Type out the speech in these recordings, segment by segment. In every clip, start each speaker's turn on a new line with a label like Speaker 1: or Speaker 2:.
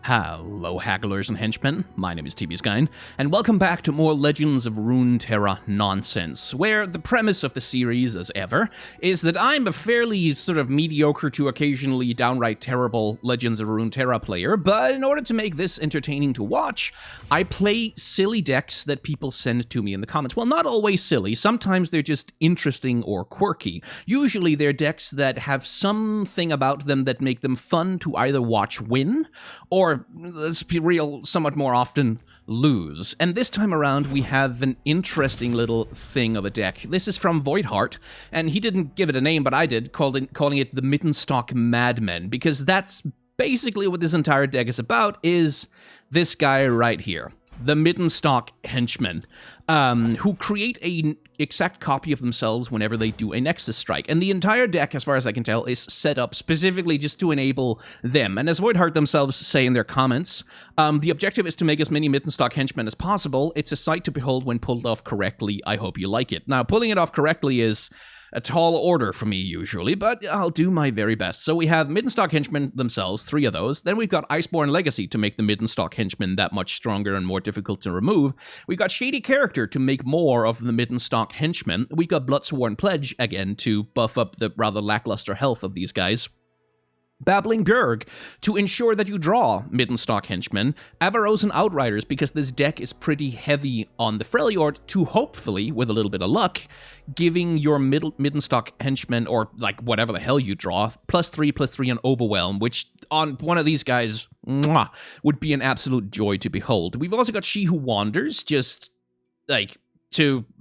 Speaker 1: Hello, hagglers and henchmen. My name is TBSkyne, and welcome back to more Legends of Runeterra nonsense, where the premise of the series, as ever, is that I'm a fairly sort of mediocre to occasionally downright terrible Legends of Runeterra player, but in order to make this entertaining to watch, I play silly decks that people send to me in the comments. Well, not always silly. Sometimes they're just interesting or quirky. Usually they're decks that have something about them that make them fun to either watch win, or let's be real, somewhat more often lose. And this time around, we have an interesting little thing of a deck. This is from Voidheart, and he didn't give it a name, but I did, calling it the Midenstokke Madmen, because that's basically what this entire deck is about, is this guy right here. The Midenstokke henchmen, who create an exact copy of themselves whenever they do a Nexus strike. And the entire deck, as far as I can tell, is set up specifically just to enable them. And as Voidheart themselves say in their comments, the objective is to make as many Midenstokke henchmen as possible. It's a sight to behold when pulled off correctly. I hope you like it. Now, pulling it off correctly is a tall order for me usually, but I'll do my very best. So we have Midenstokke henchmen themselves, 3 of those. Then we've got Iceborne Legacy to make the Midenstokke henchmen that much stronger and more difficult to remove. We've got Shady Character to make more of the Midenstokke henchmen. We've got Bloodsworn Pledge, again, to buff up the rather lackluster health of these guys. Babbling Gurg, to ensure that you draw Midenstokke henchmen. Avarosan Outriders, because this deck is pretty heavy on the Freljord, to hopefully, with a little bit of luck, giving your Midenstokke henchmen, or like whatever the hell you draw, +3/+3 on Overwhelm, which on one of these guys, would be an absolute joy to behold. We've also got She Who Wanders, just like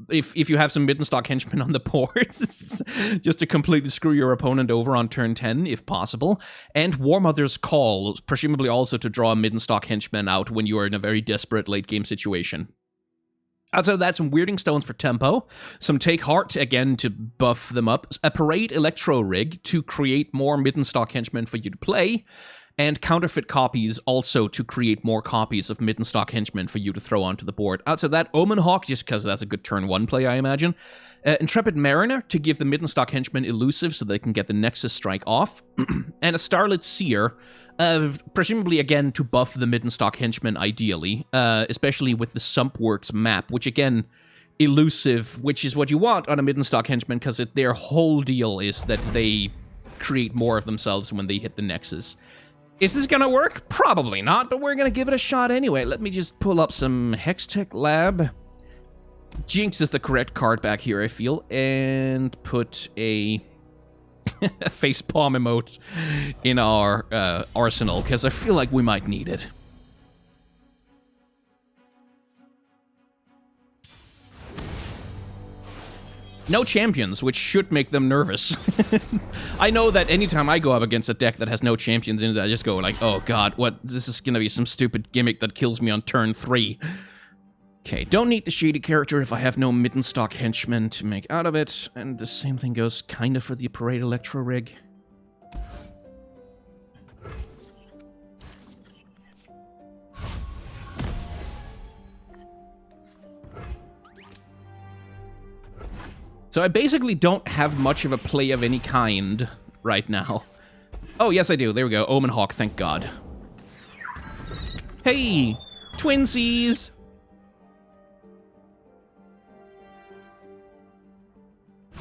Speaker 1: if you have some Midenstokke henchmen on the board, just to completely screw your opponent over on turn 10, if possible. And Warmother's Call, presumably also to draw a Midenstokke henchman out when you are in a very desperate late-game situation. Outside of that, some Weirding Stones for tempo, some Take Heart, again, to buff them up, a Parade Electro Rig to create more Midenstokke henchmen for you to play, and counterfeit copies also to create more copies of Midenstokke henchmen for you to throw onto the board. Outside of that, Omen Hawk, just because that's a good turn 1 play, I imagine. Intrepid Mariner to give the Midenstokke henchmen elusive so they can get the Nexus strike off. And a Starlit Seer, presumably again to buff the Midenstokke henchmen ideally, especially with the Sumpworks map, which again, elusive, which is what you want on a Midenstokke henchman, because their whole deal is that they create more of themselves when they hit the Nexus. Is this gonna work? Probably not, but we're gonna give it a shot anyway. Let me just pull up some Hextech Lab. Jinx is the correct card back here, I feel, and put a facepalm emote in our arsenal, because I feel like we might need it. No champions, which should make them nervous. I know that anytime I go up against a deck that has no champions in it, I just go like, oh god, what? This is gonna be some stupid gimmick that kills me on turn 3. Okay, don't need the Shady Character if I have no Midenstokke henchmen to make out of it, and the same thing goes kinda for the Parade Electro Rig. So I basically don't have much of a play of any kind right now. Oh, yes I do. There we go. Omen Hawk, thank God. Hey! Twinsies!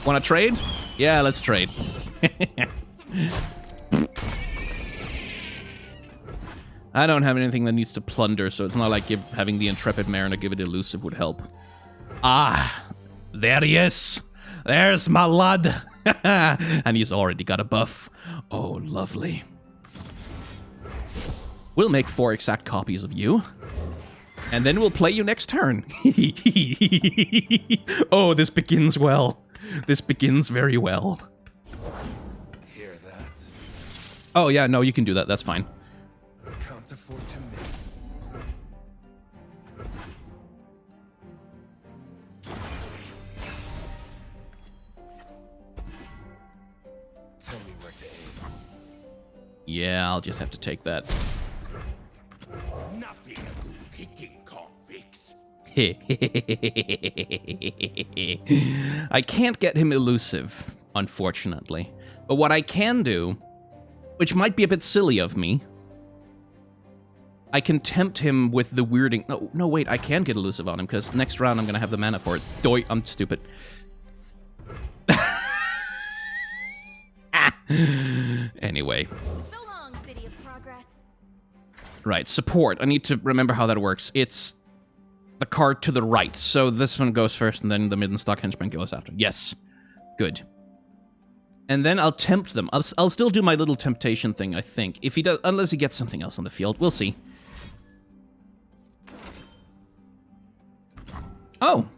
Speaker 1: Wanna trade? Yeah, let's trade. I don't have anything that needs to plunder, so it's not like having the Intrepid Mariner give it elusive would help. Ah! There he is! There's my lad! And he's already got a buff. Oh, lovely. We'll make 4 exact copies of you. And then we'll play you next turn. Oh, this begins well. This begins very well.
Speaker 2: Hear that?
Speaker 1: Oh, yeah, no, you can do that. That's fine.
Speaker 2: Can't afford to miss. Tell me where to aim.
Speaker 1: Yeah, I'll just have to take that.
Speaker 2: Nothing a good kicking can't fix.
Speaker 1: I can't get him elusive, unfortunately. But what I can do, which might be a bit silly of me, I can tempt him with the weirding. No, no, wait, I can get elusive on him, because next round I'm going to have the mana for it. Doi, I'm stupid. Anyway.
Speaker 3: So long, City of Progress.
Speaker 1: Right, support. I need to remember how that works. It's the card to the right. So this one goes first, and then the Midenstokke henchman goes after. Yes. Good. And then I'll tempt them. I'll still do my little temptation thing, I think. If he does, unless he gets something else on the field. We'll see. Oh.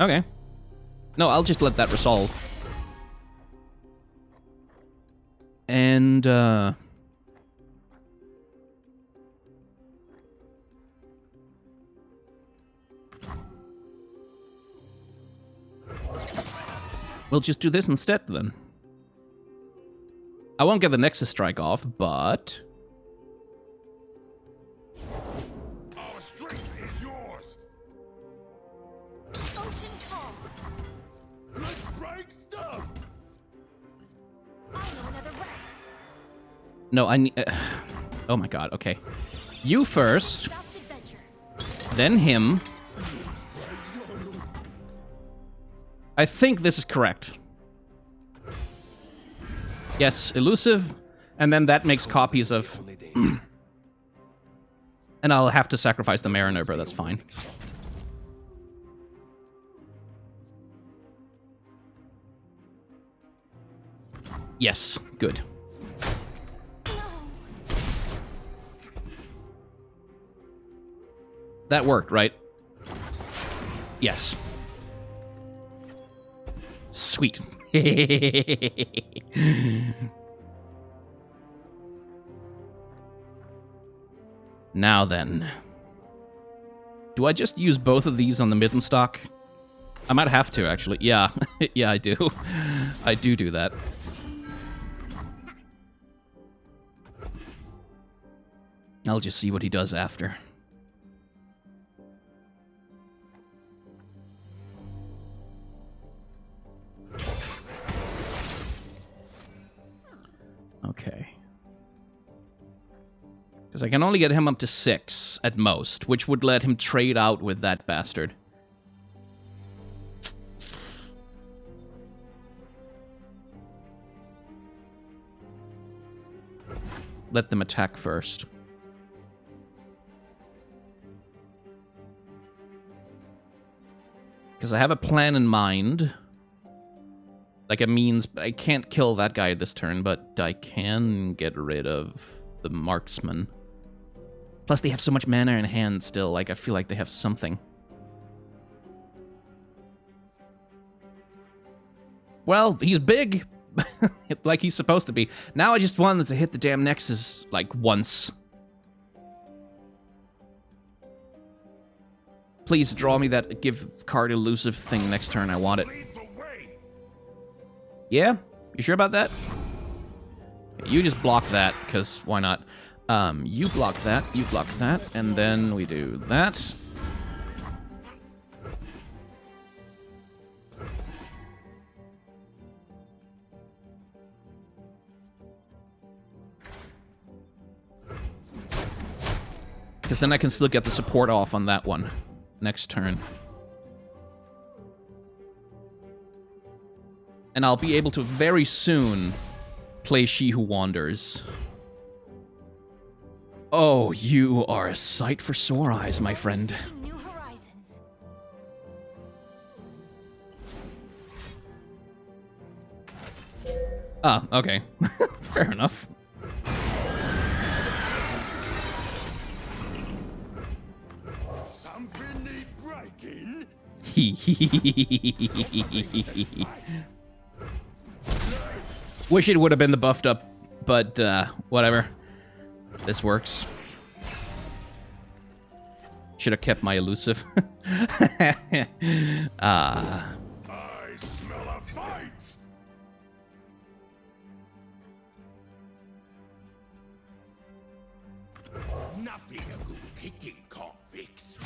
Speaker 1: Okay. No, I'll just let that resolve. And, we'll just do this instead, then. I won't get the Nexus Strike off, but...
Speaker 2: Our strength is yours.
Speaker 3: Ocean calls.
Speaker 2: Let's break stuff.
Speaker 3: I know another route.
Speaker 1: No, I need... oh my god, okay. You first,
Speaker 3: Stops adventure.
Speaker 1: then him. I think this is correct. Yes, elusive, and then that makes copies of... and I'll have to sacrifice the Mariner, but that's fine. Yes, good. That worked, right? Yes. Sweet. Now then. Do I just use both of these on the Midenstokke? I might have to, actually. Yeah. Yeah, I do. I do that. I'll just see what he does after. Okay. Because I can only get him up to 6 at most, which would let him trade out with that bastard. Let them attack first. Because I have a plan in mind. Like, it means I can't kill that guy this turn, but I can get rid of the marksman. Plus, they have so much mana in hand still. Like, I feel like they have something. Well, he's big. Like he's supposed to be. Now I just wanted to hit the damn Nexus, like, once. Please draw me that give card elusive thing next turn. I want it. Yeah? You sure about that? You just block that, because why not? You block that, you block that, and then we do that. Because then I can still get the support off on that one next turn. And I'll be able to very soon play She Who Wanders. Oh, you are a sight for sore eyes, my friend.
Speaker 3: New horizons.
Speaker 1: Ah, okay. Fair enough.
Speaker 2: Something need breaking.
Speaker 1: Wish it would have been the buffed up, but whatever. This works. Should have kept my elusive.
Speaker 2: I smell a fight. Nothing a good kicking can't fix.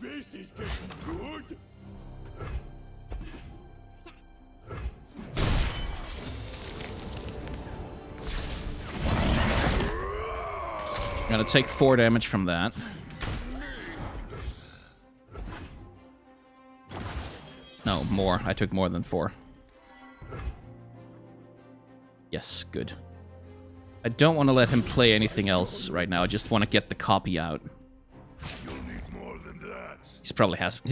Speaker 2: This is getting good.
Speaker 1: Gonna take 4 damage from that. No, more. I took more than 4. Yes, good. I don't want to let him play anything else right now. I just want to get the copy out.
Speaker 2: You'll need more than that.
Speaker 1: He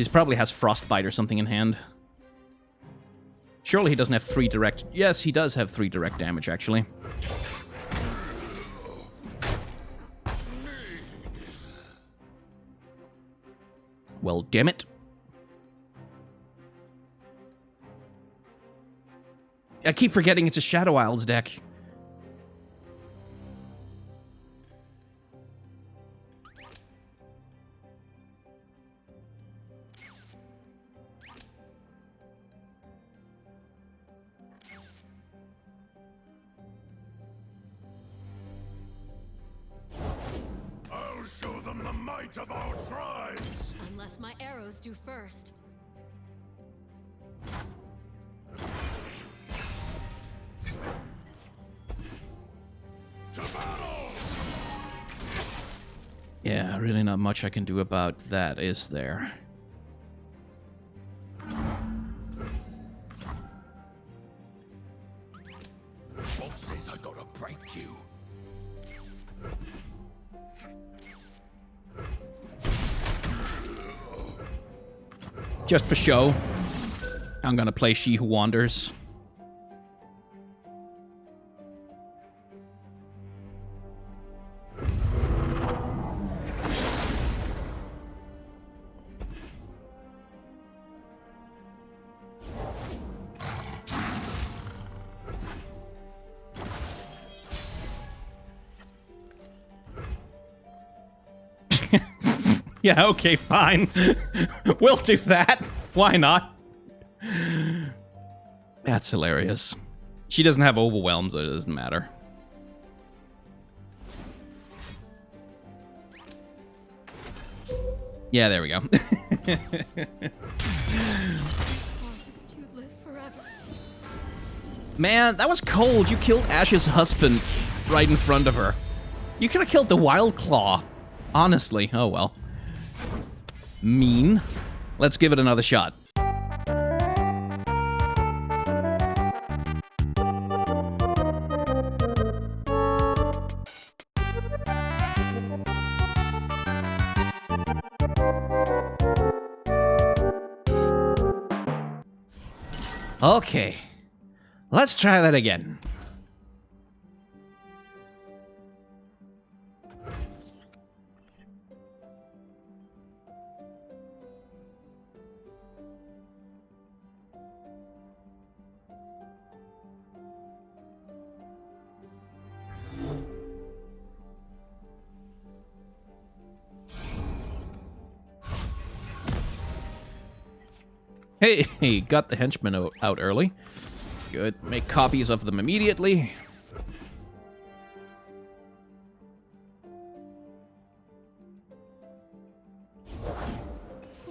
Speaker 1: probably has Frostbite or something in hand. Surely he doesn't have 3 direct... Yes, he does have 3 direct damage, actually. Well, damn it. I keep forgetting it's a Shadow Isles deck.
Speaker 2: I'll show them the might of our tribes.
Speaker 3: Unless my arrows do first.
Speaker 2: To battle!
Speaker 1: Yeah, really not much I can do about that, is there?
Speaker 2: Boss says I gotta break you.
Speaker 1: Just for show, I'm gonna play She Who Wanders. Yeah, okay, fine. We'll do that. Why not? That's hilarious. She doesn't have overwhelm, so it doesn't matter. Yeah, there we go. Man, that was cold. You killed Ash's husband right in front of her. You could have killed the Wild Claw. Honestly. Oh, well. Mean. Let's give it another shot. Okay. Let's try that again. Hey, got the henchmen out early. Good. Make copies of them immediately.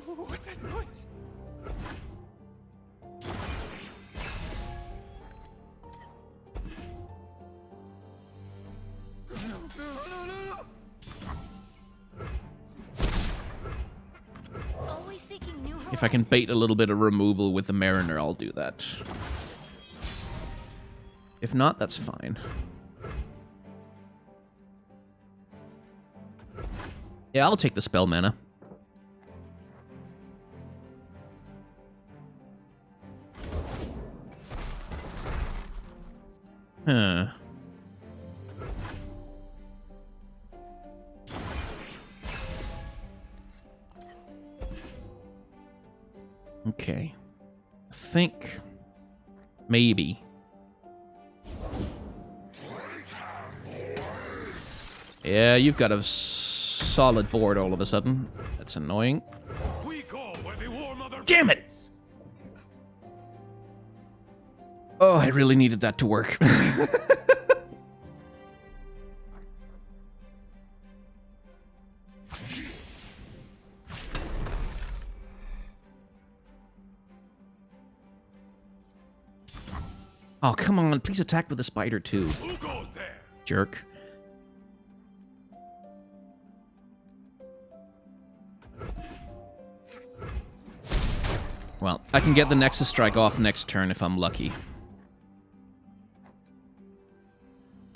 Speaker 2: What's that noise? No.
Speaker 3: Always seeking new
Speaker 1: If I can bait a little bit of removal with the Mariner, I'll do that. If not, that's fine. Yeah, I'll take the spell mana. Huh. Okay. I think... maybe. Yeah, you've got a solid board all of a sudden. That's annoying.
Speaker 2: We go where the war mother
Speaker 1: Damn it! Oh, I really needed that to work. Oh, come on. Please attack with the spider, too.
Speaker 2: Who goes there?
Speaker 1: Jerk. Well, I can get the Nexus Strike off next turn if I'm lucky.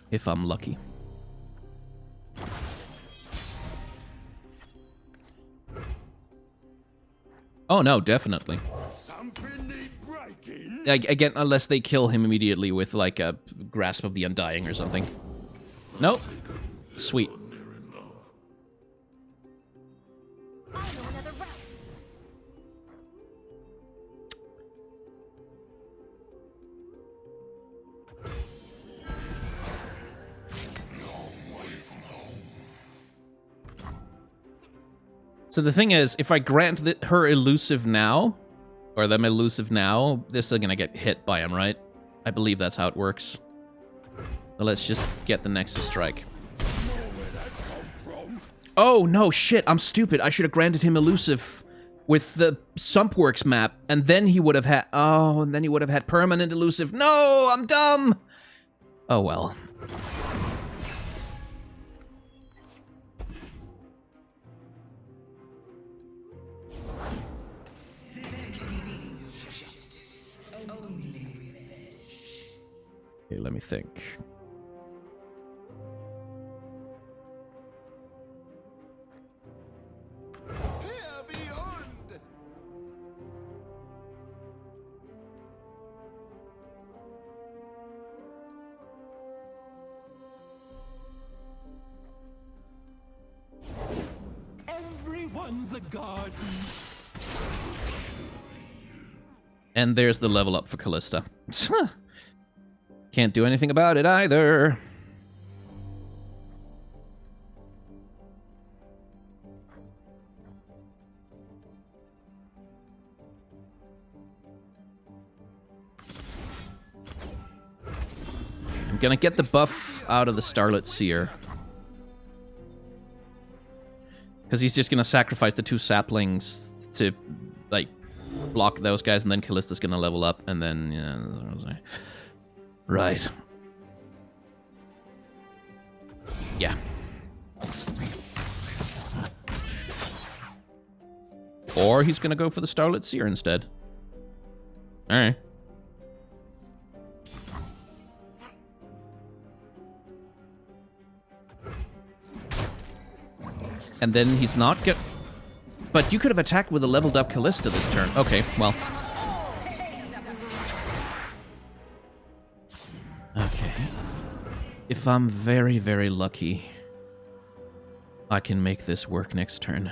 Speaker 1: If I'm lucky. Oh no, definitely.
Speaker 2: Something need breaking.
Speaker 1: Again, unless they kill him immediately with, like, a Grasp of the Undying or something. Nope. Sweet.
Speaker 3: I know another route.
Speaker 1: So the thing is, if I grant her elusive now, or them elusive now, they're still gonna get hit by him, right? I believe that's how it works. So let's just get the Nexus Strike. Oh, no, shit, I'm stupid. I should have granted him elusive with the Sumpworks map, and then he would have had... Oh, and then he would have had permanent elusive. No, I'm dumb! Oh, well. Okay, let me think.
Speaker 2: Everyone's a garden.
Speaker 1: And there's the level up for Callista. Can't do anything about it either. I'm gonna get the buff out of the Starlit Seer. Because he's just gonna sacrifice the 2 saplings to, like, block those guys, and then Callista's gonna level up, and then, yeah. Right. Yeah. Or he's gonna go for the Starlit Seer instead. Alright. And then he's not get... But you could have attacked with a leveled up Callista this turn. Okay, well. Okay. If I'm very, very lucky, I can make this work next turn.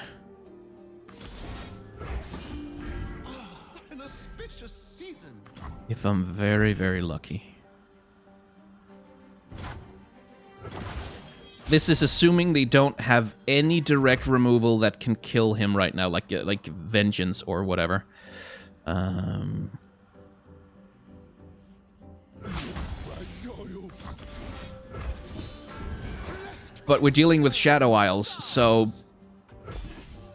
Speaker 4: An auspicious season.
Speaker 1: If I'm very, very lucky. This is assuming they don't have any direct removal that can kill him right now, like Vengeance or whatever. But we're dealing with Shadow Isles, so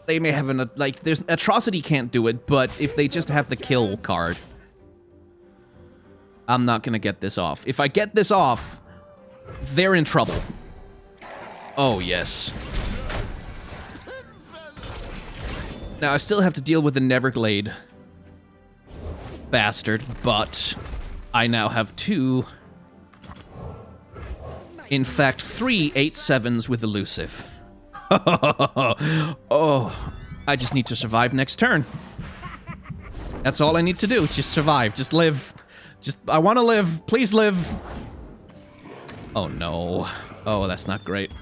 Speaker 1: they may have an, like, there's Atrocity can't do it, but if they just have the kill card, I'm not gonna get this off. If I get this off, they're in trouble. Oh, yes. Now, I still have to deal with the Neverglade bastard, but I now have 2... In fact, 3 8/7s with elusive. Oh, I just need to survive next turn. That's all I need to do. Just survive. Just live. I want to live. Please live. Oh, no. Oh, that's not great.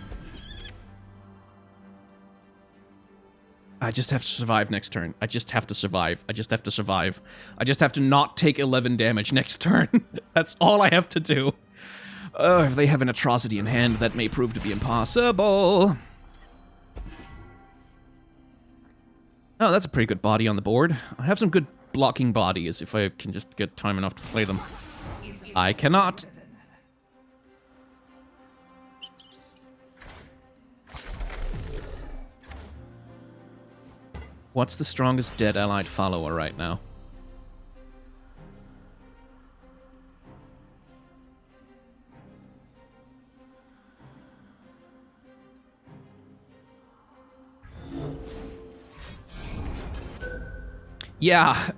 Speaker 1: I just have to survive next turn. I just have to survive. I just have to survive. I just have to not take 11 damage next turn. That's all I have to do. If they have an Atrocity in hand, that may prove to be impossible. Oh, that's a pretty good body on the board. I have some good blocking bodies if I can just get time enough to play them. I cannot. What's the strongest dead allied follower right now? Yeah,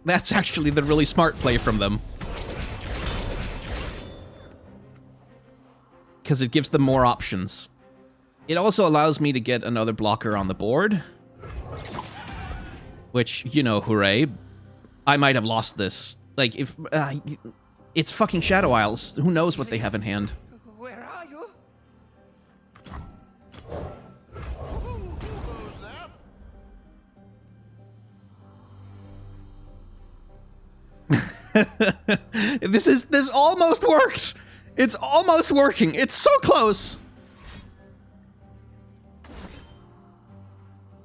Speaker 1: That's actually the really smart play from them. Because it gives them more options. It also allows me to get another blocker on the board. Which, you know, hooray. I might have lost this. Like, if... it's fucking Shadow Isles. Who knows what they have in hand?
Speaker 2: Where are you? Who's that?
Speaker 1: This almost worked! It's almost working! It's so close!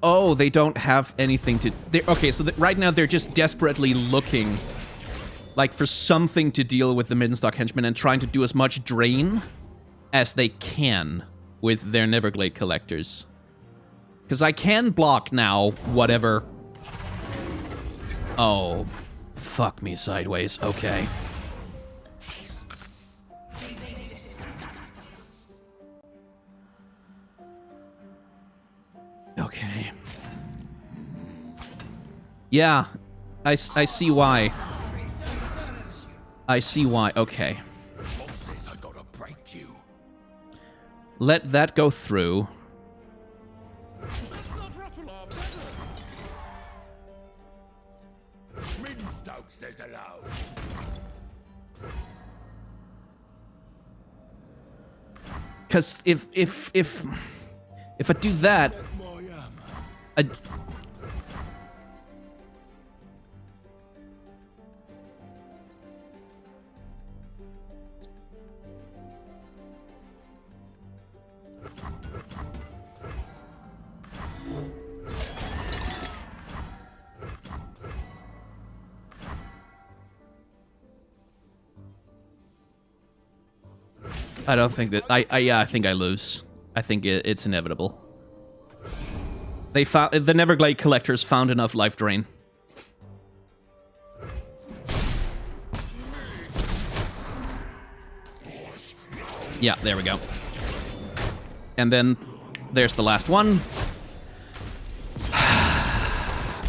Speaker 1: Oh, they don't have anything to... Okay, so right now they're just desperately looking like for something to deal with the Midenstokke henchmen and trying to do as much drain as they can with their Neverglade collectors. Because I can block now whatever... Oh, fuck me sideways. Okay. Okay. Yeah, I see why. I see why. Okay.
Speaker 2: Says I gotta break you.
Speaker 1: Let that go through.
Speaker 2: Let's not ruffle our feathers. Midenstokke says aloud.
Speaker 1: Because if I do that, I... I don't think that... yeah, I think I lose. I think it's inevitable. They found... The Neverglade collectors found enough life drain. Yeah, there we go. And then there's the last one.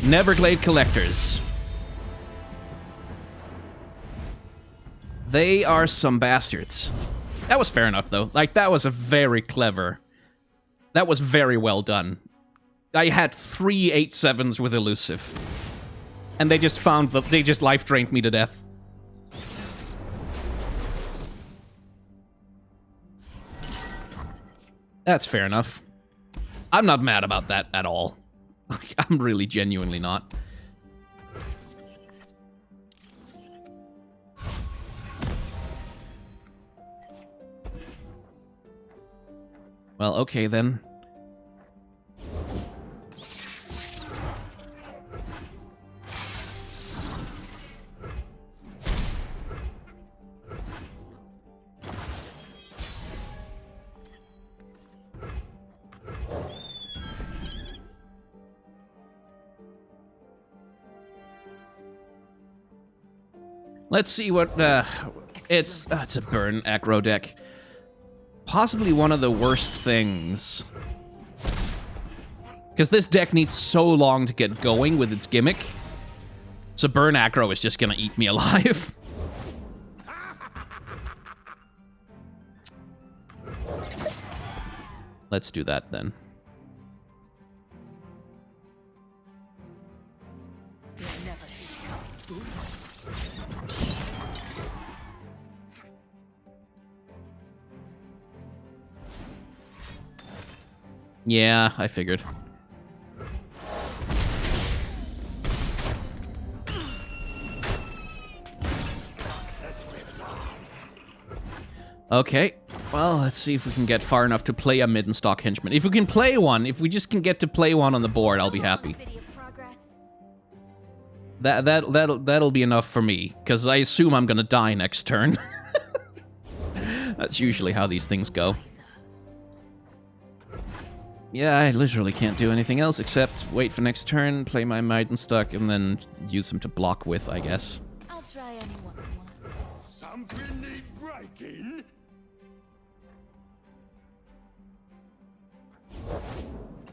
Speaker 1: Neverglade collectors. They are some bastards. That was fair enough, though. Like, that was a very clever... That was very well done. I had 3 8/7s with elusive. And they just found the... They just life drained me to death. That's fair enough. I'm not mad about that at all. I'm really genuinely not. Well, okay then. Let's see what, it's a burn aggro deck. Possibly one of the worst things. Because this deck needs so long to get going with its gimmick. So burn aggro is just gonna eat me alive. Let's do that then. Yeah, I figured. Okay, well, let's see if we can get far enough to play a Midenstokke henchman. If we can play one, if we just can get to play one on the board, I'll be happy. That'll be enough for me, because I assume I'm gonna die next turn. That's usually how these things go. Yeah, I literally can't do anything else except wait for next turn, play my Midenstokke, and then use them to block with, I guess.
Speaker 3: I'll try anyone.
Speaker 2: Something need breaking.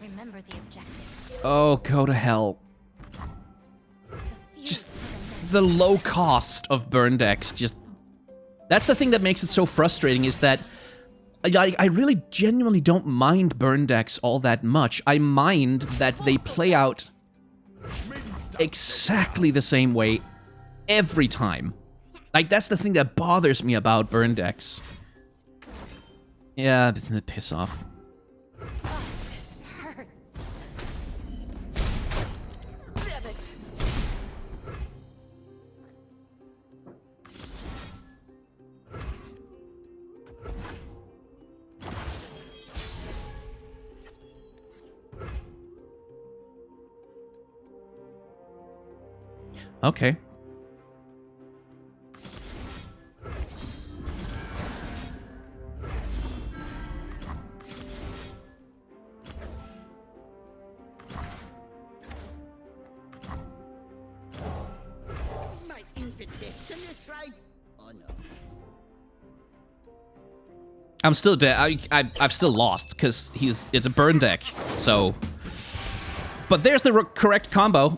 Speaker 3: Remember the objectives.
Speaker 1: Oh, go to hell.
Speaker 3: The few
Speaker 1: Just
Speaker 3: for the
Speaker 1: the low cost of burn decks just... That's the thing that makes it so frustrating, is that I really genuinely don't mind burn decks all that much. I mind that they play out exactly the same way every time. Like, that's the thing that bothers me about burn decks. Yeah, piss off.
Speaker 3: Oh, this hurts. Damn it.
Speaker 1: Okay.
Speaker 4: My invitation is right. Oh no.
Speaker 1: I'm still dead. I've still lost because it's a burn deck. So, but there's the correct combo.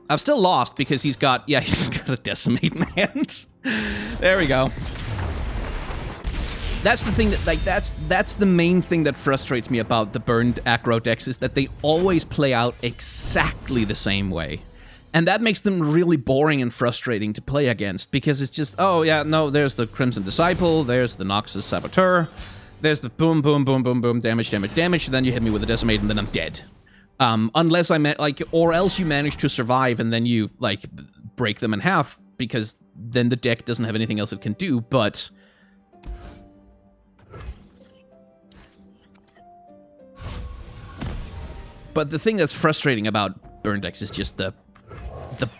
Speaker 1: I've still lost because he's got a decimate in hand. There we go. That's the thing that, like, that's the main thing that frustrates me about the burned aggro decks, is that they always play out exactly the same way. And that makes them really boring and frustrating to play against, because it's just, oh yeah, no, there's the Crimson Disciple, there's the Noxus Saboteur, there's the boom, boom, boom, boom, boom, damage, damage, damage, then you hit me with a decimate and then I'm dead. Unless or else you manage to survive and then you, like, break them in half, because then the deck doesn't have anything else it can do, but... But the thing that's frustrating about burn decks is just the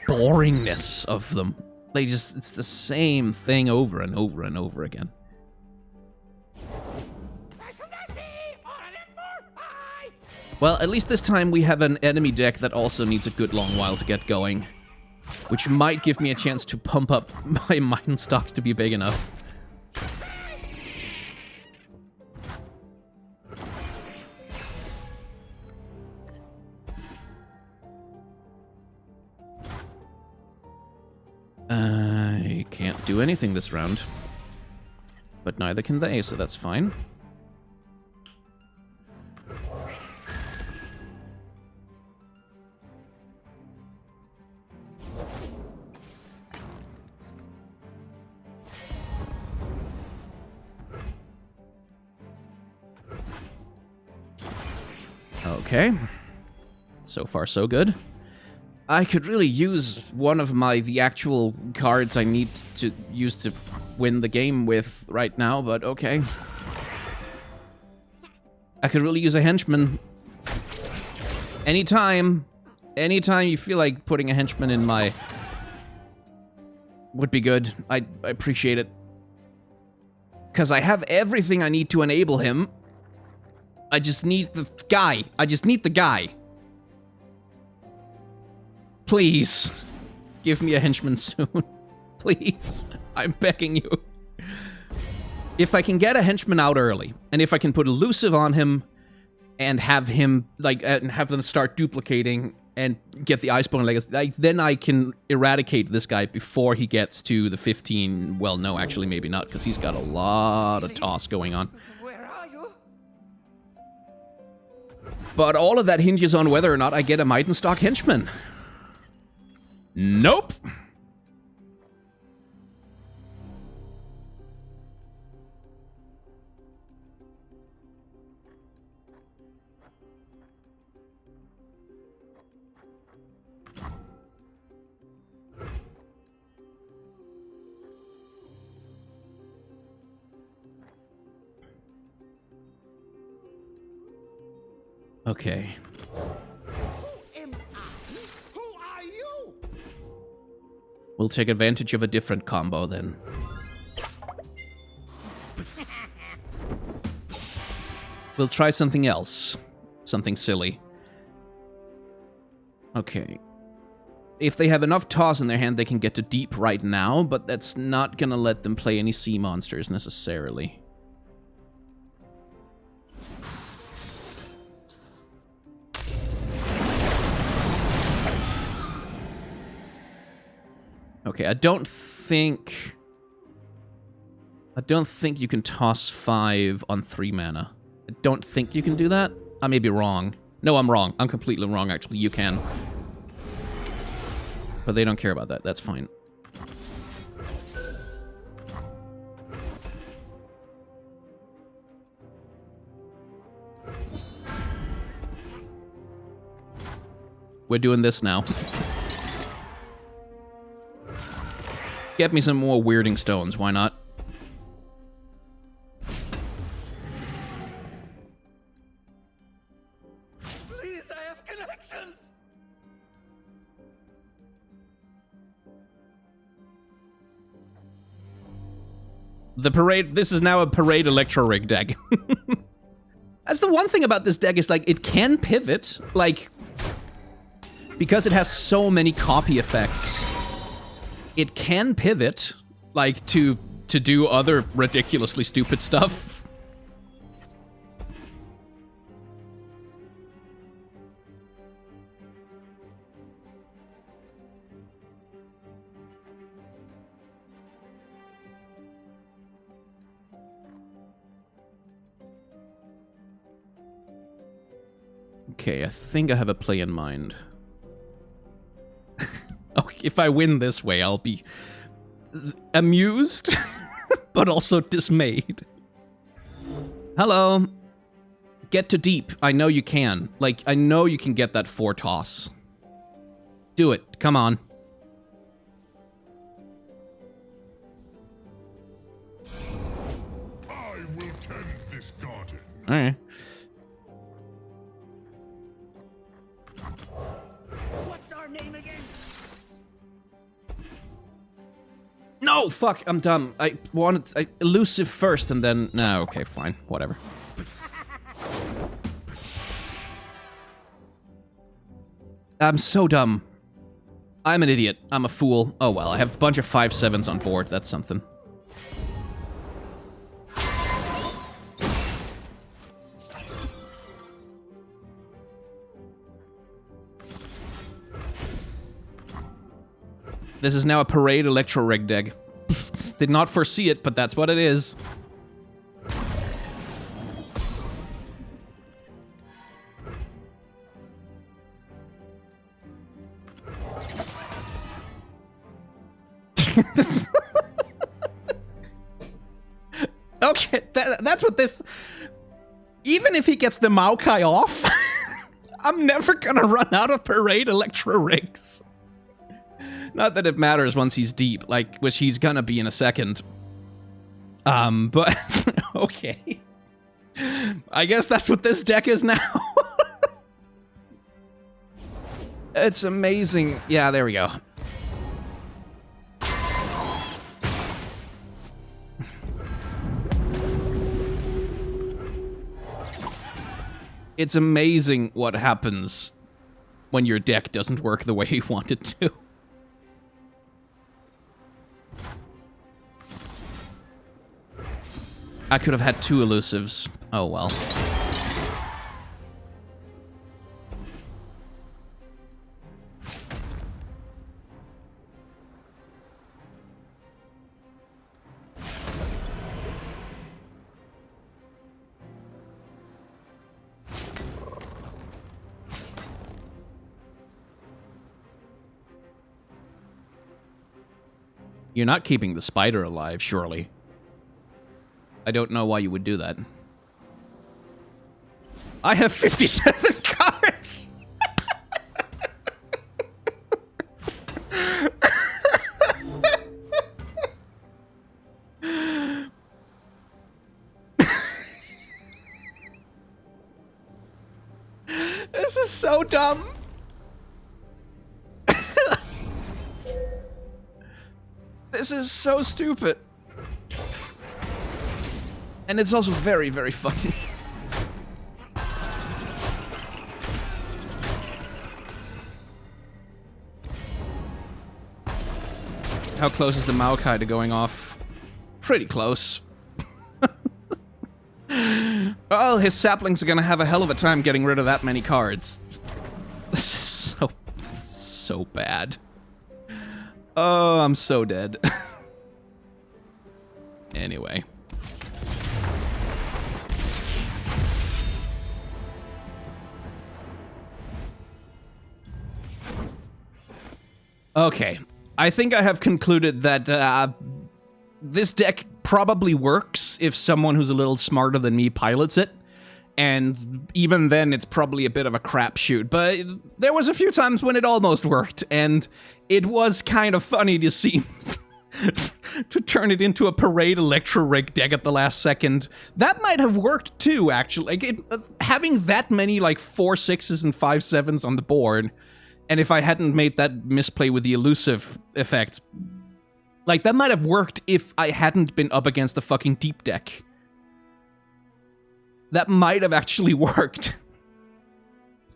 Speaker 1: boringness of them. It's the same thing over and over and over again. Well, at least this time we have an enemy deck that also needs a good long while to get going, which might give me a chance to pump up my Midenstokes to be big enough. I can't do anything this round, but neither can they, so that's fine. Okay. So far, so good. I could really use one of the actual cards I need to use to win the game with right now, but okay. I could really use a henchman. Anytime you feel like putting a henchman in my... would be good. I appreciate it. Because I have everything I need to enable him. I just need the guy. I just need the guy. Please, give me a henchman soon. Please, I'm begging you. If I can get a henchman out early, and if I can put elusive on him, and have him, and have them start duplicating, and get the Icebone Legacy, then I can eradicate this guy before he gets to the 15... Well, no, actually, maybe not, because he's got a lot of toss going on.
Speaker 4: Where are you?
Speaker 1: But all of that hinges on whether or not I get a Midenstokke henchman. Nope. Okay. We'll take advantage of a different combo, then. We'll try something else. Something silly. Okay. If they have enough toss in their hand, they can get to deep right now, but that's not gonna let them play any sea monsters, necessarily. Okay, I don't think you can toss 5 on 3 mana. I don't think you can do that. I may be wrong. No, I'm wrong. I'm completely wrong, actually. You can. But they don't care about that. That's fine. We're doing this now. Get me some more weirding stones, why not?
Speaker 2: Please, I have connections!
Speaker 1: The parade, this is now a parade electro rig deck. That's the one thing about this deck is, like, it can pivot, like, because it has so many copy effects. It can pivot, like, to do other ridiculously stupid stuff. Okay, I think I have a play in mind. Okay, if I win this way, I'll be amused, but also dismayed. Hello. Get to deep. I know you can. Like, I know you can get that 4 toss. Do it. Come on.
Speaker 2: I will tend this garden.
Speaker 1: Alright.
Speaker 4: What's our name again?
Speaker 1: No, fuck, I'm dumb. I wanted elusive first and then... No, okay, fine. Whatever. I'm so dumb. I'm an idiot. I'm a fool. Oh well, I have a bunch of 5/7s on board. That's something. This is now a parade electro rig deck. Did not foresee it, but that's what it is. Okay, that's what this... Even if he gets the Maokai off, I'm never gonna run out of parade electro rigs. Not that it matters once he's deep, like, which he's gonna be in a second. But, okay. I guess that's what this deck is now. It's amazing. Yeah, there we go. It's amazing what happens when your deck doesn't work the way you want it to. I could have had 2 elusives. Oh well. You're not keeping the spider alive, surely. I don't know why you would do that. I have 57 cards! This is so dumb. This is so stupid. And it's also very, very funny. How close is the Maokai to going off? Pretty close. Well, his saplings are gonna have a hell of a time getting rid of that many cards. This is so bad. Oh, I'm so dead. Anyway. Okay, I think I have concluded that this deck probably works if someone who's a little smarter than me pilots it. And even then, it's probably a bit of a crapshoot. But there was a few times when it almost worked, and it was kind of funny to see to turn it into a parade Electro Rig deck at the last second. That might have worked too, actually. Like having that many like 4/6s and 5/7s on the board, and if I hadn't made that misplay with the elusive effect, like that might have worked if I hadn't been up against a fucking deep deck. That might have actually worked.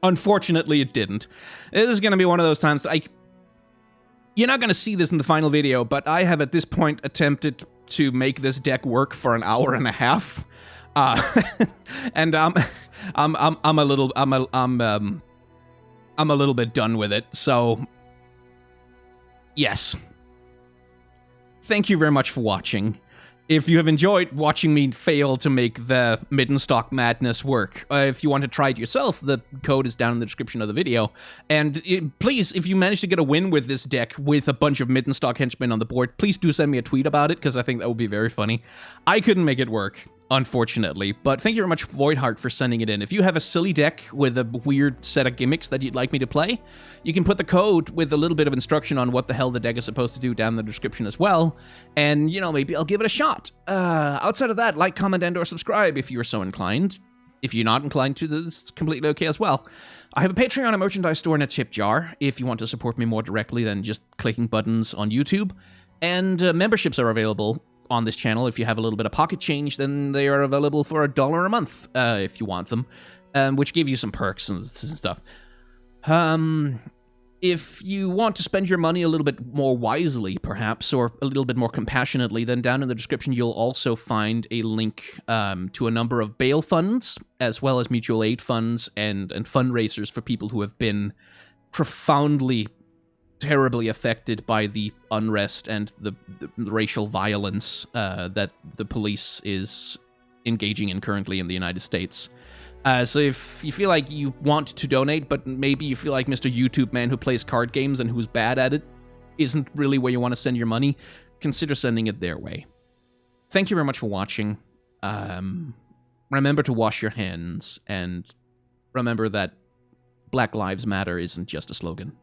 Speaker 1: Unfortunately, it didn't. This is going to be one of those times, you're not going to see this in the final video, but I have at this point attempted to make this deck work for an hour and a half. And I'm a little bit done with it, so yes. Thank you very much for watching. If you have enjoyed watching me fail to make the Midenstokke madness work, if you want to try it yourself, the code is down in the description of the video. And please, if you manage to get a win with this deck with a bunch of Midenstokke henchmen on the board, please do send me a tweet about it, because I think that would be very funny. I couldn't make it work, unfortunately, but thank you very much, Voidheart, for sending it in. If you have a silly deck with a weird set of gimmicks that you'd like me to play, you can put the code with a little bit of instruction on what the hell the deck is supposed to do down in the description as well, and, you know, maybe I'll give it a shot. Outside of that, like, comment, and/or subscribe if you're so inclined. If you're not inclined to, that's completely okay as well. I have a Patreon, a merchandise store, and a tip jar if you want to support me more directly than just clicking buttons on YouTube, and memberships are available on this channel. If you have a little bit of pocket change, then they are available for $1 a month if you want them, which give you some perks and stuff. If you want to spend your money a little bit more wisely, perhaps, or a little bit more compassionately, then down in the description you'll also find a link to a number of bail funds, as well as mutual aid funds and fundraisers for people who have been profoundly, terribly affected by the unrest and the racial violence that the police is engaging in currently in the United States. So if you feel like you want to donate, but maybe you feel like Mr. YouTube Man who plays card games and who's bad at it isn't really where you want to send your money, consider sending it their way. Thank you very much for watching. Remember to wash your hands, and remember that Black Lives Matter isn't just a slogan.